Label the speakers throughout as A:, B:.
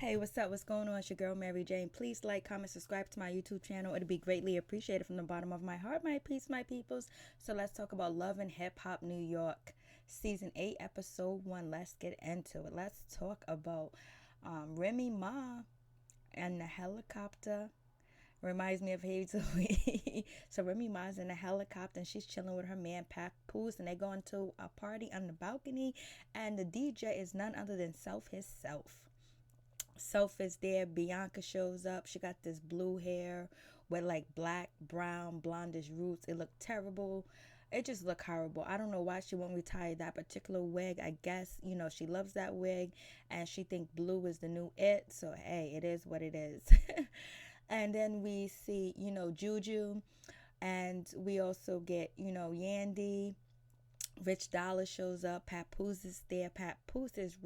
A: Hey, what's up? What's going on? It's your girl Mary Jane. Please like, comment, subscribe to my YouTube channel. It'd be greatly appreciated from the bottom of my heart, my peace, my peoples. So let's talk about Love and Hip Hop New York, Season 8, Episode 1. Let's get into it. Let's talk about Remy Ma and the helicopter. Reminds me of Hazel. So Remy Ma's in a helicopter and she's chilling with her man Papoose, and they go into a party on the balcony, and the DJ is none other than Self himself. Soph is there. Bianca shows up. She got this blue hair with like black, brown, blondish roots. It looked terrible. It just looked horrible. I don't know why she won't retire that particular wig. I guess, she loves that wig and she think blue is the new it. So, hey, it is what it is. And then we see, Juju. And we also get, Yandy. Rich Dollar shows up. Papoose is there. Papoose is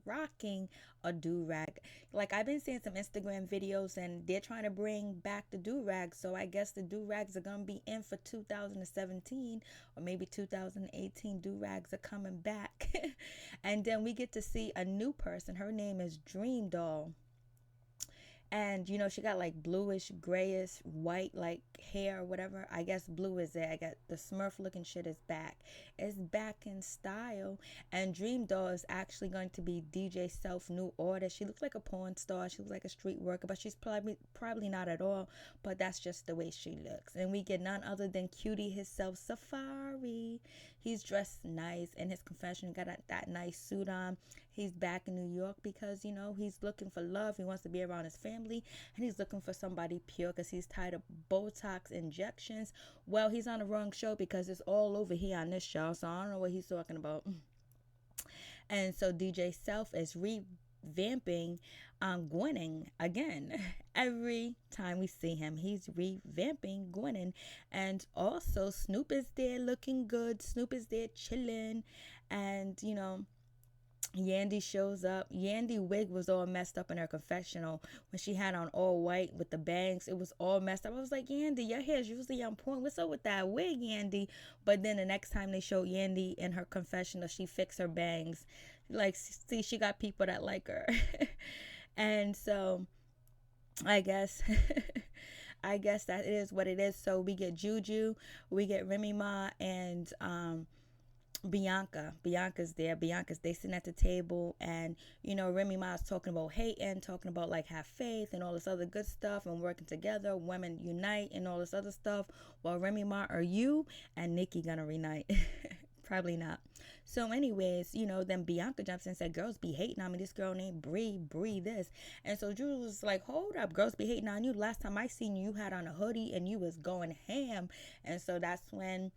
A: rocking a do rag. Like, I've been seeing some Instagram videos and they're trying to bring back the do rags. So I guess the do rags are going to be in for 2017 or maybe 2018. Do rags are coming back. And then we get to see a new person. Her name is Dream Doll. And she got like bluish, grayish, white like hair or whatever. I guess blue is it. I got the Smurf looking shit is back. It's back in style. And Dream Doll is actually going to be DJ Self new order. She looks like a porn star. She looks like a street worker, but she's probably not at all. But that's just the way she looks. And we get none other than Cutie himself, Safari. He's dressed nice. In his confession, got that nice suit on. He's back in New York because, he's looking for love. He wants to be around his family. And he's looking for somebody pure because he's tired of Botox injections. Well, he's on the wrong show because it's all over here on this show. So I don't know what he's talking about. And so DJ Self is revamping Gwenning again. Every time we see him, he's revamping Gwenning. And also Snoop is there looking good. Snoop is there chilling. And, Yandy shows up. Yandy wig was all messed up in her confessional when she had on all white with the bangs. It was all messed up. I was like, Yandy, your hair's usually on point. What's up with that wig, Yandy? But then the next time they showed Yandy in her confessional, she fixed her bangs. Like, see, she got people that like her. And so I guess I guess that it is what it is. So we get Juju, we get Remy Ma, and Bianca's there. They sitting at the table, and Remy Ma's talking about hating, talking about like have faith and all this other good stuff and working together, women unite and all this other stuff. While Remy Ma, are you and Nikki gonna reunite? Probably not. So anyways, then Bianca jumps in and said, girls be hating on me. This girl named Bree this. And so Drew was like, hold up, girls be hating on you. Last time I seen you, you had on a hoodie and you was going ham. And so that's when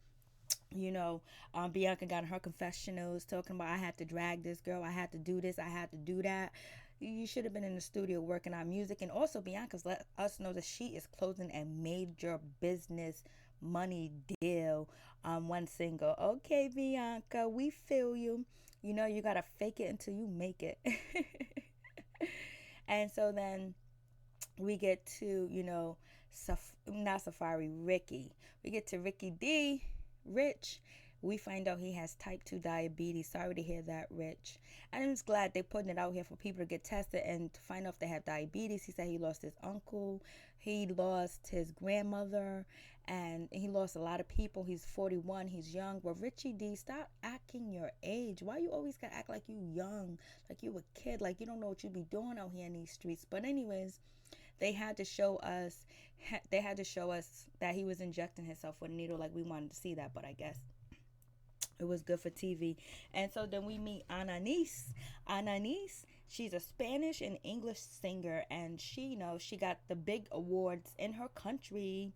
A: Bianca got in her confessionals talking about, I had to drag this girl, I had to do this, I had to do that. You should have been in the studio working on music. And also Bianca's let us know that she is closing a major business money deal on one single. Okay, Bianca, we feel you. You gotta fake it until you make it. And so then we get to, not Safari, Ricky. We get to Ricky D. Rich. We find out he has type 2 diabetes. Sorry to hear that, Rich. And I'm just glad they're putting it out here for people to get tested and to find out if they have diabetes. He said he lost his uncle, he lost his grandmother, and he lost a lot of people. He's 41, he's young. Well, Richie D, stop acting your age. Why you always gotta act like you young, like you a kid, like you don't know what you be doing out here in these streets? But anyways, they had to show us that he was injecting himself with a needle. Like, we wanted to see that, but I guess it was good for TV. And so then we meet Ananis. She's a Spanish and English singer, and she got the big awards in her country.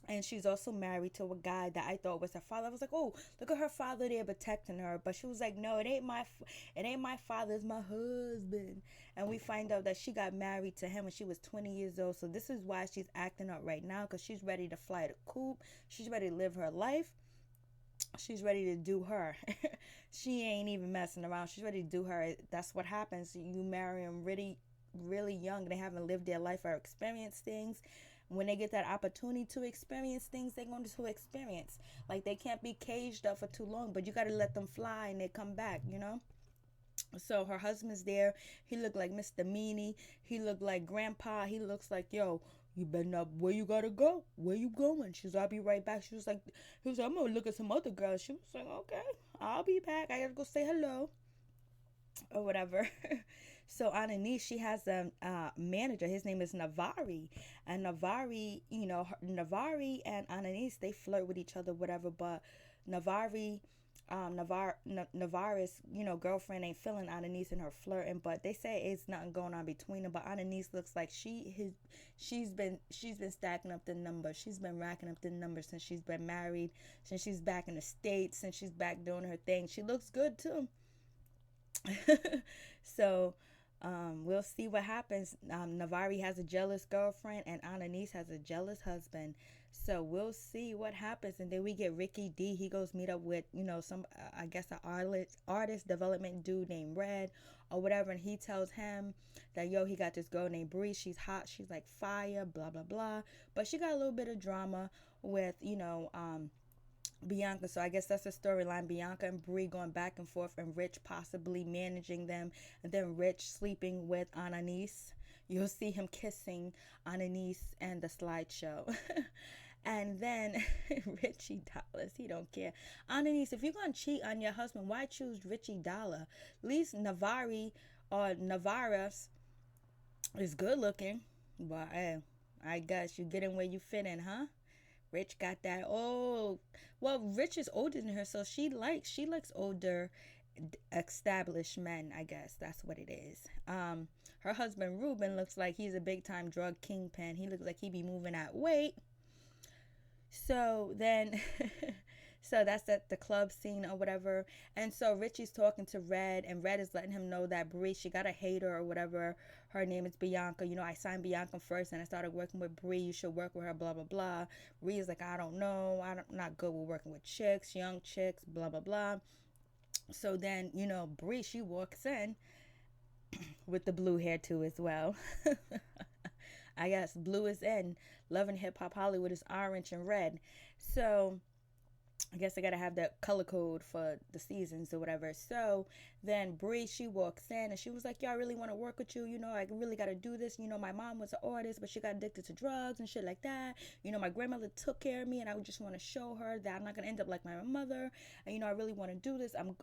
A: And she's also married to a guy that I thought was her father. I was like, oh, look at her father there protecting her. But she was like, no, it ain't my father, it's my husband. And we find out that she got married to him when she was 20 years old. So this is why she's acting up right now, because she's ready to fly the coop. She's ready to live her life. She's ready to do her. She ain't even messing around. She's ready to do her. That's what happens. You marry them really, really young. They haven't lived their life or experienced things. When they get that opportunity to experience things, they're going to experience. Like, they can't be caged up for too long, but you got to let them fly and they come back. So her husband's there. He looked like Mr. Meanie. He looked like Grandpa. He looks like, yo, you better not, where you gotta go? Where you going? She's, I'll be right back. She was like, he was like, I'm gonna look at some other girls. She was like, okay, I'll be back. I gotta go say hello or whatever. So Ananice, she has a manager. His name is Navari, and Navari, Navari and Ananice, they flirt with each other, whatever. But Navari, Navarre's, girlfriend ain't feeling Ananice and her flirting, but they say it's nothing going on between them. But Ananice looks like she's been stacking up the numbers. She's been racking up the numbers since she's been married, since she's back in the States, since she's back doing her thing. She looks good too. So we'll see what happens. Navari has a jealous girlfriend, and Ananice has a jealous husband. So we'll see what happens. And then we get Ricky D. He goes meet up with, some, I guess, an artist development dude named Red or whatever. And he tells him that, yo, he got this girl named Bree. She's hot. She's like fire, blah, blah, blah. But she got a little bit of drama with, Bianca. So I guess that's the storyline. Bianca and Brie going back and forth, and Rich possibly managing them, and then Rich sleeping with Ananice. You'll see him kissing Ananice and the slideshow. And then Richie Dollars, he don't care. Ananice, if you're gonna cheat on your husband, why choose Richie Dollar? At least Navari or Navaras is good looking, but I guess you get in where you fit in, huh? Rich got that. Oh, well, Rich is older than her, so she likes older, established men. I guess that's what it is. Her husband Ruben looks like he's a big time drug kingpin. He looks like he be moving at weight. So then, so that's at the club scene or whatever. And so Richie's talking to Red, and Red is letting him know that Bree, she got a hater or whatever. Her name is Bianca. I signed Bianca first, and I started working with Bree. You should work with her, blah, blah, blah. Bree is like, I don't know. I'm not good with working with chicks, young chicks, blah, blah, blah. So then, Bree, she walks in with the blue hair too as well. I guess blue is in. Love and Hip Hop Hollywood is orange and red. So I guess I gotta have that color code for the seasons or whatever. So then Bree, she walks in and she was like, yo, I really want to work with you. I really gotta do this. My mom was an artist, but she got addicted to drugs and shit like that. My grandmother took care of me, and I just want to show her that I'm not gonna end up like my mother. And I really want to do this. I'm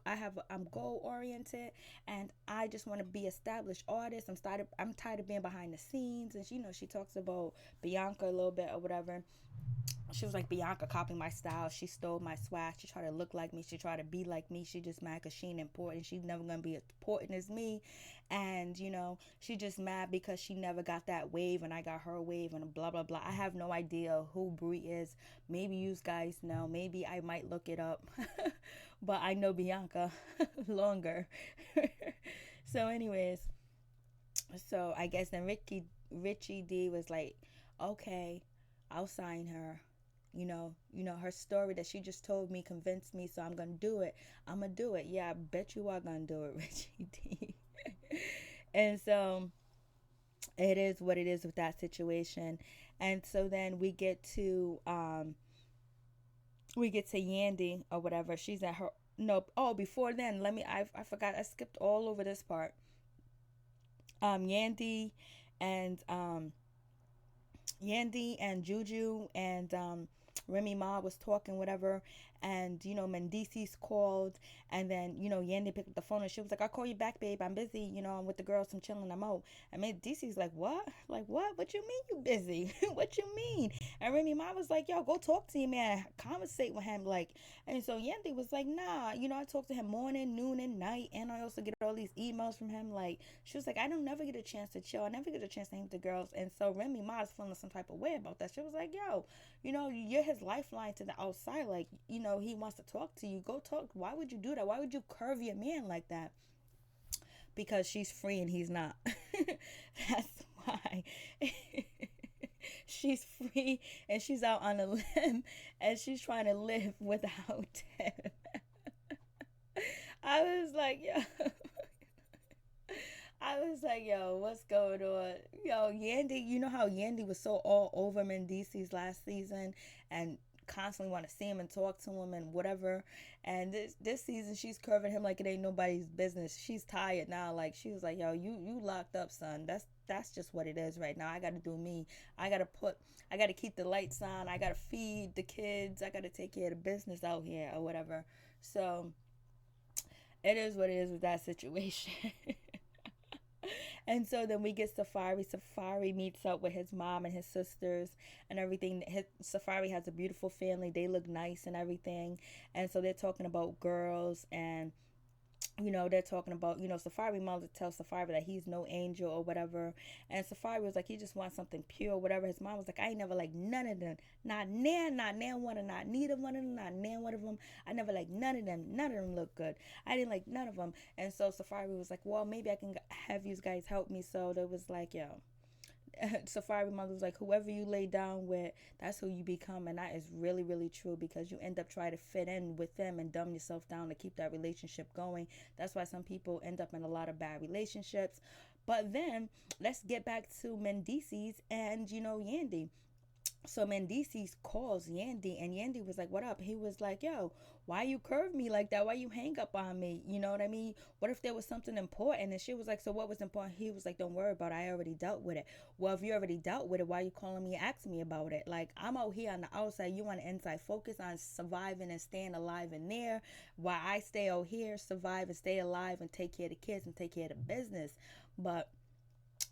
A: goal oriented, and I just want to be established artist. I'm tired of being behind the scenes. And she talks about Bianca a little bit or whatever. She was like, Bianca copied my style. She stole my swag. She tried to look like me. She tried to be like me. She just mad because she ain't important. She's never going to be as important as me. And, she just mad because she never got that wave and I got her wave and blah, blah, blah. I have no idea who Brie is. Maybe you guys know. Maybe I might look it up. But I know Bianca longer. So anyways, so I guess then Richie D was like, okay, I'll sign her. Her story that she just told me convinced me, so I'm gonna do it. I'm gonna do it. Yeah, I bet you are gonna do it, Richie D. And so it is what it is with that situation. And so then we get to Yandy or whatever. She's at her, no, oh, before then, I forgot, I skipped all over this part. Yandy and Juju and Remy Ma was talking, whatever, and Mendices called, and then Yandy picked up the phone and she was like, "I'll call you back, babe. I'm busy. I'm with the girls. I'm chilling. I'm out." And Mendices like, "What? Like what? What you mean you busy? What you mean?" And Remy Ma was like, "Yo, go talk to him, man. Conversate with him, like." And so Yandy was like, "Nah, I talk to him morning, noon, and night, and I also get all these emails from him. Like, she was like, I don't never get a chance to chill. I never get a chance to hang with the girls." And so Remy Ma is feeling some type of way about that. She was like, "Yo, you're his lifeline to the outside. Like, he wants to talk to you. Go talk. Why would you do that? Why would you curve your man like that?" Because she's free and he's not. That's why. She's free and she's out on a limb and she's trying to live without him. I was like, yo. I was like, yo, what's going on? Yo, Yandy, you know how Yandy was so all over Mendices last season and constantly want to see him and talk to him and whatever. And this season she's curving him like it ain't nobody's business. She's tired now. Like she was like, yo, you locked up, son. That's just what it is right now. I gotta do me. I gotta keep the lights on. I gotta feed the kids. I gotta take care of the business out here or whatever. So it is what it is with that situation. And so then we get Safari. Safari meets up with his mom and his sisters and everything. Safari has a beautiful family. They look nice and everything. And so they're talking about girls, and they're talking about, Safari mom tells Safari that he's no angel or whatever. And Safari was like, he just wants something pure, whatever. His mom was like, I ain't never like none of them. Not nan one, and not neither one of them, not nan one of them. I never like none of them. None of them look good. I didn't like none of them. And so Safari was like, well, maybe I can have you guys help me. So there was like, yo, Safari mother was like, whoever you lay down with, that's who you become. And that is really, really true, because you end up trying to fit in with them and dumb yourself down to keep that relationship going. That's why some people end up in a lot of bad relationships. But then let's get back to Mendices and, Yandy. So Mendices calls Yandy, and Yandy was like, what up? He was like, yo, why you curve me like that? Why you hang up on me? You know what I mean? What if there was something important? And she was like, so what was important? He was like, don't worry about it. I already dealt with it. Well, if you already dealt with it, why you calling me and asking me about it? Like, I'm out here on the outside. You on the inside. Focus on surviving and staying alive in there, while I stay out here, survive and stay alive and take care of the kids and take care of the business. But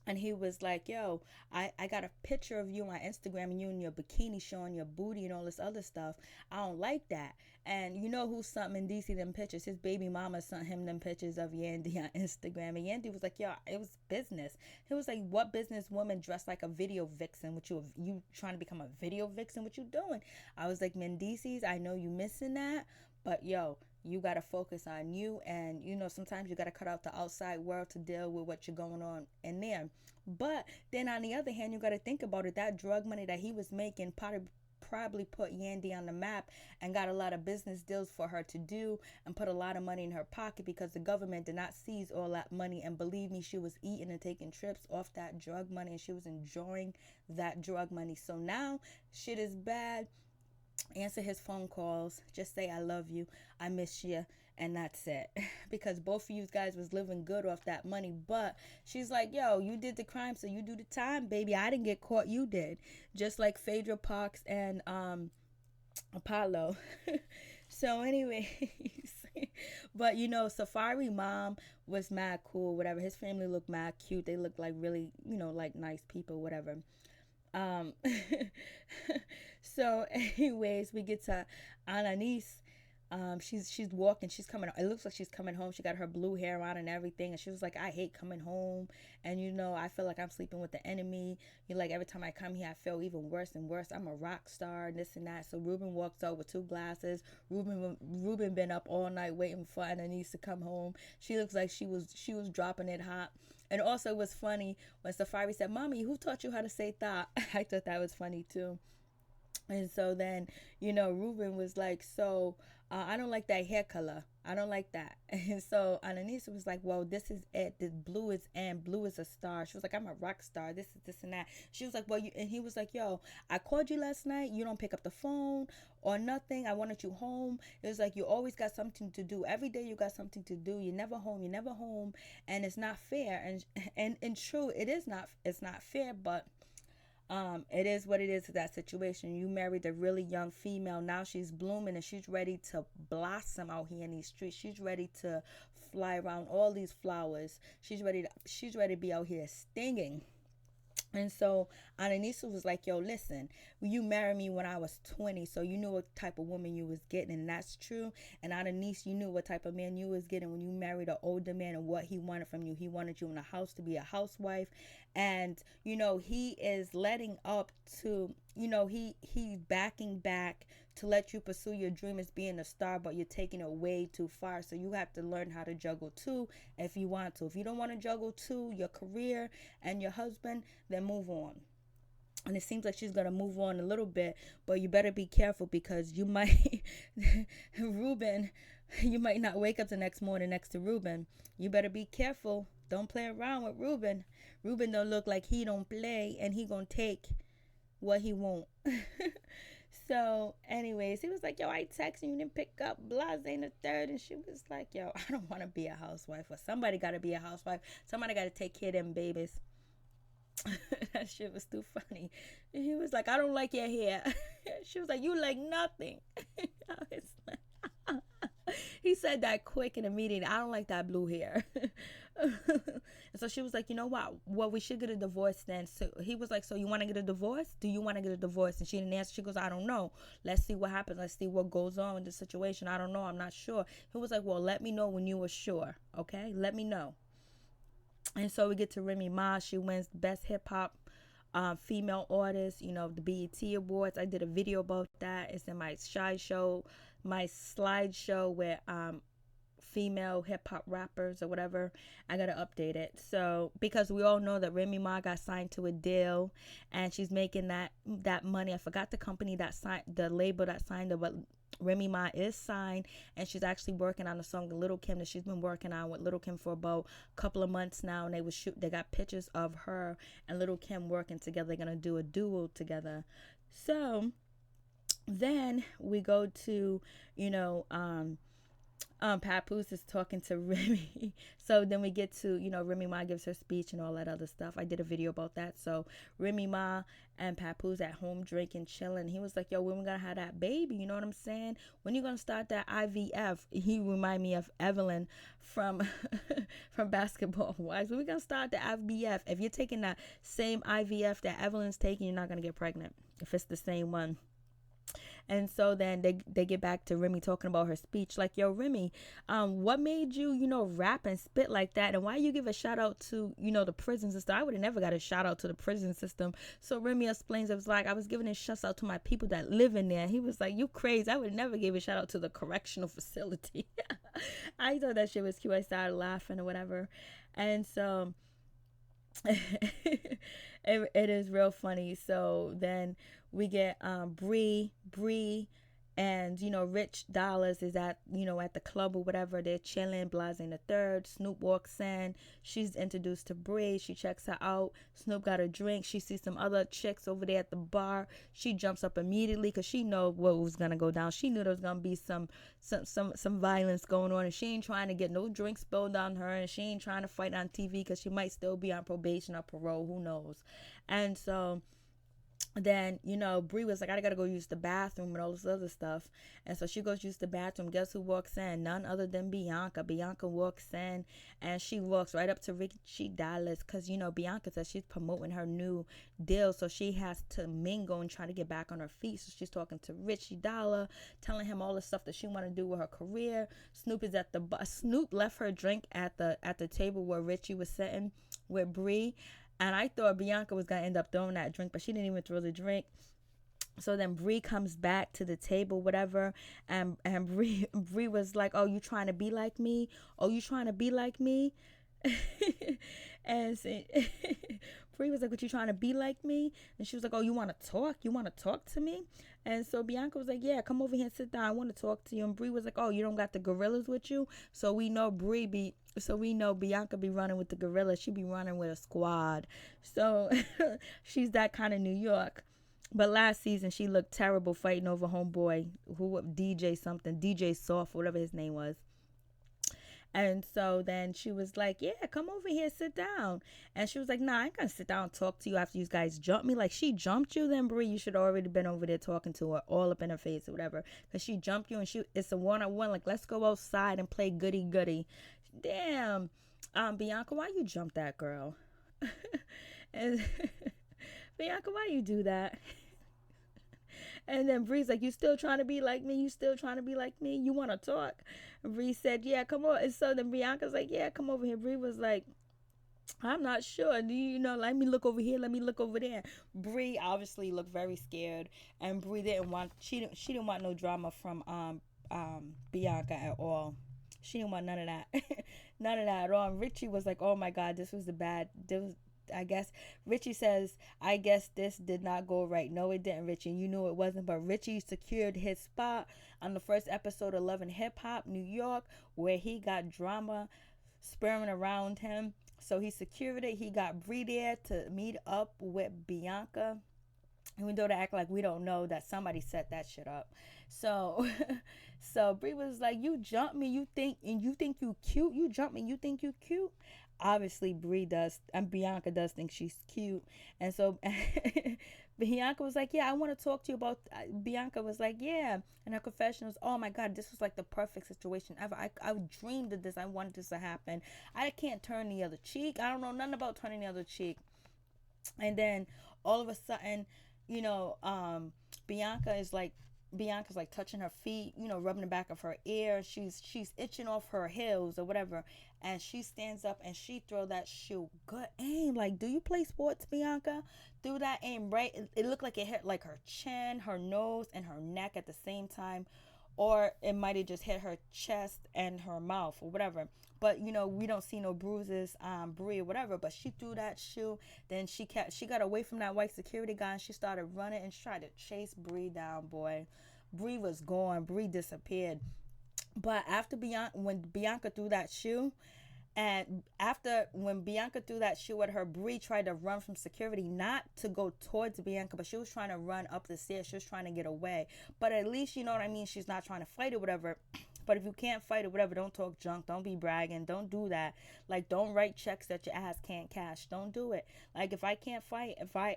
A: and he was like, yo, I got a picture of you on Instagram and you in your bikini showing your booty and all this other stuff. I don't like that. And you know who sent Mendices them pictures? His baby mama sent him them pictures of Yandy on Instagram. And Yandy was like, yo, it was business. He was like, what business woman dressed like a video vixen? What you trying to become a video vixen? What you doing? I was like, Mendices, I know you missing that, but yo, you got to focus on you. And sometimes you got to cut out the outside world to deal with what you're going on in there. But then on the other hand, you got to think about it. That drug money that he was making probably put Yandy on the map and got a lot of business deals for her to do and put a lot of money in her pocket, because the government did not seize all that money. And believe me, she was eating and taking trips off that drug money, and she was enjoying that drug money. So now shit is bad. Answer his phone calls. Just say I love you, I miss you, and that's it. Because both of you guys was living good off that money. But she's like, yo, you did the crime, so you do the time, baby. I didn't get caught, you did. Just like Phaedra Parks and Apollo. So anyways, but Safari mom was mad cool, whatever. His family looked mad cute. They looked like really, like nice people, whatever. um so anyways, we get to Anais. She's walking, she's coming, it looks like she's coming home. She got her blue hair on and everything, and she was like, I hate coming home, and I feel like I'm sleeping with the enemy. Like every time I come here, I feel even worse and worse. I'm a rock star and this and that. So Ruben walks out with 2 glasses. Ruben been up all night waiting for Anais to come home. She looks like she was dropping it hot. And also it was funny when Safari said, Mommy, who taught you how to say thought? I thought that was funny too. And so then, Ruben was like, so I don't like that hair color. I don't like that. And so Ananisa was like, well, this is it. This blue is and blue is a star. She was like, I'm a rock star. This is this and that. She was like, well, and he was like, yo, I called you last night. You don't pick up the phone or nothing. I wanted you home. It was like, you always got something to do. Every day you got something to do. You're never home. You're never home. And it's not fair. And true, it's not fair, but it is what it is to that situation. You married a really young female. Now she's blooming and she's ready to blossom out here in these streets. She's ready to fly around all these flowers. She's ready to be out here stinging. And so Ananisa was like, yo, listen, you married me when I was 20, so you knew what type of woman you was getting, and that's true. And Ananisa, you knew what type of man you was getting when you married an older man and what he wanted from you. He wanted you in a house to be a housewife. And, he is letting up to, he's backing back to let you pursue your dream as being a star, but you're taking it way too far. So you have to learn how to juggle two if you want to. If you don't want to juggle two, your career and your husband, then move on. And it seems like she's going to move on a little bit, but you better be careful, because you might, Ruben, you might not wake up the next morning next to Ruben. You better be careful. Don't play around with Ruben. Ruben don't look like he don't play, and he going to take what he won't. So, anyways, he was like, yo, I texted you, didn't pick up, blase the third. And she was like, yo, I don't want to be a housewife. Or somebody got to be a housewife. Somebody got to take care of them babies. That shit was too funny. And he was like, I don't like your hair. She was like, you like nothing. I was like, he said that quick in a meeting. I don't like that blue hair. And so she was like, you know what? Well, we should get a divorce then. So he was like, so you want to get a divorce? Do you want to get a divorce? And she didn't answer. She goes, I don't know. Let's see what happens. Let's see what goes on in the situation. I don't know. I'm not sure. He was like, well, let me know when you were sure. Okay? Let me know. And so we get to Remy Ma. She wins Best Hip Hop female artist, the BET Awards. I did a video about that. It's in my my slideshow with female hip hop rappers or whatever. I gotta update it. So because we all know that Remy Ma got signed to a deal and she's making that money. I forgot the company that signed, the label that signed her, but Remy Ma is signed and she's actually working on a song with Little Kim that she's been working on with Little Kim for about a couple of months now, and they got pictures of her and Little Kim working together. They're gonna do a duo together. So then we go to Papoose is talking to Remy. So then we get to, Remy Ma gives her speech and all that other stuff. I did a video about that. So Remy Ma and Papoose at home drinking, chilling. He was like, yo, when we gonna have that baby? You know what I'm saying? When you gonna start that IVF? He remind me of Evelyn from from Basketball Wives. When we gonna start the IVF? If you're taking that same IVF that Evelyn's taking, you're not gonna get pregnant. If it's the same one. And so then they get back to Remy talking about her speech. Like, yo, Remy, what made you, rap and spit like that? And why you give a shout out to, the prison system? I would have never got a shout out to the prison system. So Remy explains, it was like, I was giving a shout out to my people that live in there. He was like, you crazy. I would never give a shout out to the correctional facility. I thought that shit was cute. I started laughing or whatever. And so it is real funny. So then we get Bree and Rich Dollars is at at the club or whatever. They're chilling, blasting the third. Snoop walks in. She's introduced to Bree. She checks her out. Snoop got a drink. She sees some other chicks over there at the bar. She jumps up immediately because she know what was gonna go down. She knew there was gonna be some violence going on, and she ain't trying to get no drink spilled on her, and she ain't trying to fight on TV because she might still be on probation or parole. Who knows? And so then Bree was like, I gotta go use the bathroom and all this other stuff. And so she goes use the bathroom. Guess who walks in? None other than Bianca. Bianca walks in and she walks right up to Richie Dallas because Bianca says she's promoting her new deal, so she has to mingle and try to get back on her feet. So she's talking to Richie Dollar, telling him all the stuff that she want to do with her career. Snoop is at the Snoop left her drink at the table where Richie was sitting with Bree. And I thought Bianca was going to end up throwing that drink, but she didn't even throw the drink. So then Bree comes back to the table, whatever. And Bree was like, oh, you trying to be like me? Oh, you trying to be like me? And Bree was like, what, you trying to be like me? And she was like, oh, you want to talk? You want to talk to me? And so Bianca was like, yeah, come over here and sit down. I want to talk to you. And Bree was like, oh, you don't got the gorillas with you? So we know Bianca be running with the gorillas. She be running with a squad. So she's that kind of New York. But last season she looked terrible fighting over homeboy, DJ Soft, whatever his name was. And so then she was like, yeah, come over here, sit down. And she was like, nah, I ain't gonna sit down and talk to you after you guys jumped me. Like, she jumped you, then Bree, you should already been over there talking to her all up in her face or whatever. Because she jumped you and it's a one-on-one. Like, let's go outside and play goody-goody. Damn. Bianca, why you jump that girl? And Bianca, why you do that? And then Bree's like, you still trying to be like me? You still trying to be like me? You want to talk? And Bree said, yeah, come on. And so then Bianca's like, yeah, come over here. Bree was like, I'm not sure. Do let me look over here. Let me look over there. Bree obviously looked very scared. And Bree she didn't want no drama from Bianca at all. She didn't want none of that. None of that at all. And Richie was like, oh my God, I guess Richie says, I guess this did not go right. No, it didn't, Richie. You knew it wasn't. But Richie secured his spot on the first episode of Love and Hip Hop New York, where he got drama spurring around him. So he secured it. He got Bree there to meet up with Bianca. even though they act like we don't know that somebody set that shit up. So so Brie was like, you jump me, you think you cute, you jump me, you think you cute. Obviously Brie does, and Bianca does think she's cute. And so Bianca was like, yeah, I want to talk to you about, Bianca was like, yeah. And her confession was, oh my god, this was like the perfect situation ever. I dreamed of this, I wanted this to happen. I can't turn the other cheek, I don't know nothing about turning the other cheek. And then all of a sudden, you know, Bianca's like touching her feet, rubbing the back of her ear. She's itching off her heels or whatever, and she stands up and she throw that shoe. Good aim. Like, do you play sports, Bianca? Threw that aim right. It looked like it hit like her chin, her nose, and her neck at the same time, or it might have just hit her chest and her mouth or whatever. But we don't see no bruises, Brie or whatever. But she threw that shoe. Then she got away from that white security guy and she started running and she tried to chase Brie down. Boy, Brie was gone. Brie disappeared. But when Bianca threw that shoe, and after when Bianca threw that shoe at her, Brie tried to run from security, not to go towards Bianca, but she was trying to run up the stairs. She was trying to get away. But at least, you know what I mean? She's not trying to fight or whatever. But if you can't fight or whatever, don't talk junk. Don't be bragging. Don't do that. Like, don't write checks that your ass can't cash. Don't do it. Like, if I can't fight, if I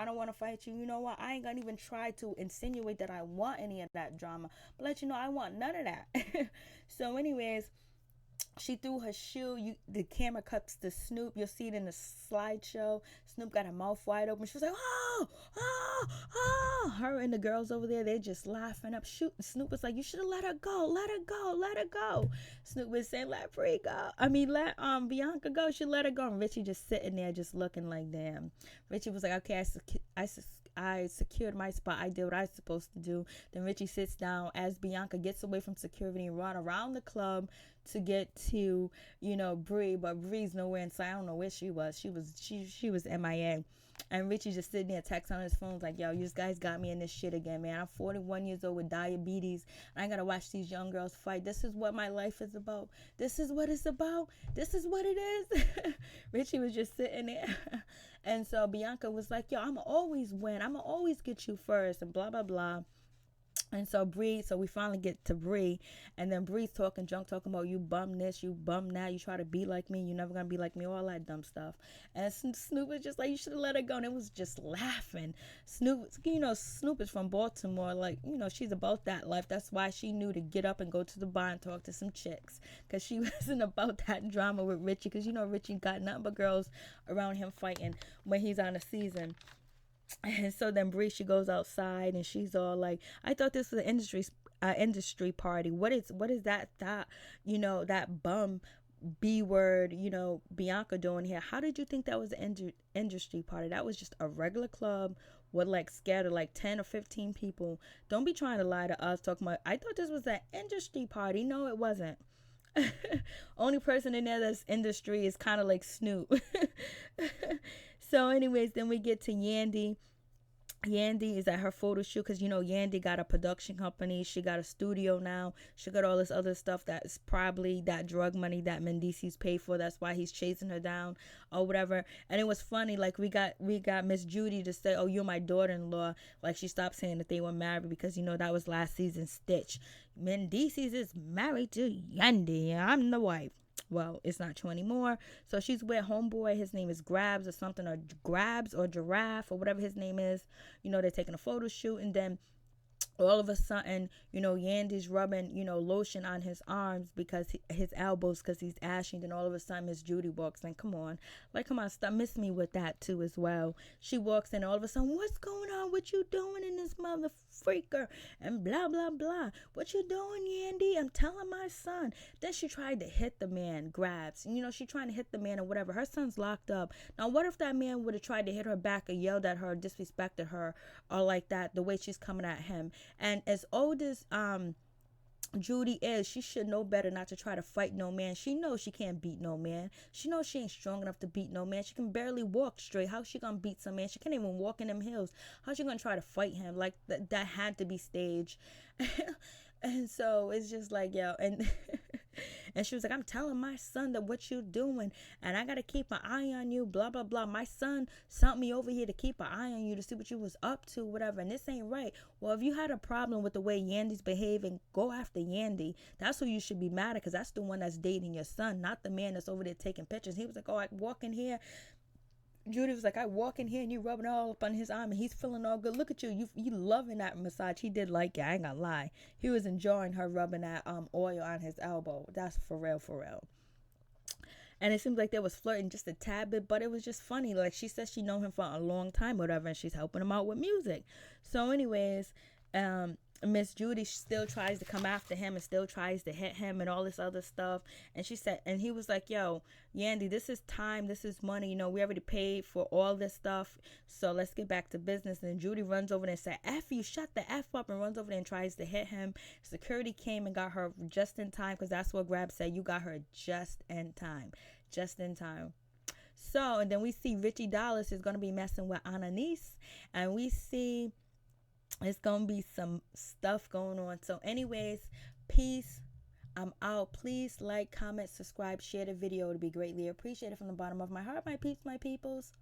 A: don't want to fight you, you know what? I ain't gonna even try to insinuate that I want any of that drama. But let you know, I want none of that. So, anyways, she threw her shoe. The camera cuts to Snoop. You'll see it in the slideshow. Snoop got her mouth wide open. She was like, oh, oh, oh. Her and the girls over there, they just laughing up. Snoop was like, you should have let her go. Let her go. Let her go. Snoop was saying, let Brie go. Let Bianca go. She let her go. And Richie just sitting there just looking like, damn. Richie was like, okay, I secured my spot. I did what I was supposed to do. Then Richie sits down as Bianca gets away from security and run around the club to get to, Brie, but Brie's nowhere in sight. I don't know where she was. She was MIA. And Richie just sitting there texting on his phone like, yo, you guys got me in this shit again, man. I'm 41 years old with diabetes. And I gotta watch these young girls fight. This is what my life is about. This is what it's about. This is what it is. Richie was just sitting there. And so Bianca was like, yo, I'ma always win. I'ma always get you first and blah, blah, blah. And so we finally get to Brie, and then Brie's talking about you bum this, you bum that, you try to be like me, you're never gonna be like me, all that dumb stuff. And Snoop was just like, you should have let her go, and it was just laughing. Snoop is from Baltimore, like, she's about that life. That's why she knew to get up and go to the bar and talk to some chicks, because she wasn't about that drama with Richie, because Richie got nothing but girls around him fighting when he's on a season. And so then Brie, she goes outside and she's all like, I thought this was an industry party. What is that that bum B word, Bianca doing here? How did you think that was an industry party? That was just a regular club with like scattered like 10 or 15 people. Don't be trying to lie to us talking about, I thought this was an industry party. No, it wasn't. Only person in there that's industry is kind of like Snoop. So anyways, then we get to Yandy. Yandy is at her photo shoot because Yandy got a production company. She got a studio now. She got all this other stuff that's probably that drug money that Mendeecees paid for. That's why he's chasing her down or whatever. And it was funny, like we got Miss Judy to say, oh, you're my daughter-in-law. Like she stopped saying that they were married because that was last season's Stitch. Mendeecees is married to Yandy. I'm the wife. Well, it's not true anymore. So she's with homeboy. His name is Grabs or something, or Grabs or Giraffe or whatever his name is. They're taking a photo shoot, and then all of a sudden, Yandy's rubbing, lotion on his arms because his elbows, because he's ashy. Then all of a sudden, Miss Judy walks in. Come on, stop miss me with that too as well. She walks in, all of a sudden, what's going on? What you doing in this mother freaker? And blah blah blah. What you doing, Yandy? I'm telling my son. Then she tried to hit the man, Grabs. She trying to hit the man or whatever. Her son's locked up. Now, what if that man would have tried to hit her back or yelled at her, disrespected her, or like that, the way she's coming at him? And as old as Judy is, she should know better not to try to fight no man. She knows she can't beat no man. She knows she ain't strong enough to beat no man. She can barely walk straight. How's she gonna beat some man? She can't even walk in them hills. How's she gonna try to fight him? Like that had to be staged. And so it's just like, yo, and And she was like, I'm telling my son that what you doing, and I gotta keep an eye on you, blah blah blah. My son sent me over here to keep an eye on you to see what you was up to, whatever, and this ain't right. Well, if you had a problem with the way Yandy's behaving, go after Yandy. That's who you should be mad at, because that's the one that's dating your son, not the man that's over there taking pictures. He was like, oh, I walk in here, Judy was like, I walk in here and you rubbing all up on his arm and he's feeling all good. Look at you. You loving that massage. He did like it. I ain't gonna lie. He was enjoying her rubbing that oil on his elbow. That's for real, for real. And it seems like they was flirting just a tad bit, but it was just funny. Like, she says she known him for a long time, whatever, and she's helping him out with music. So anyways, Miss Judy still tries to come after him and still tries to hit him and all this other stuff. And she said, and he was like, yo, Yandy, this is time, this is money, you know, we already paid for all this stuff, so let's get back to business. And Judy runs over there and said, F you, shut the F up, and runs over there and tries to hit him. Security came and got her just in time, because that's what Grab said, you got her just in time. Just in time. So, and then we see Richie Dallas is going to be messing with Ananice, and we see it's gonna be some stuff going on. So anyways, peace. I'm out. Please like, comment, subscribe, share the video. It would be greatly appreciated from the bottom of my heart, my peeps, my peoples.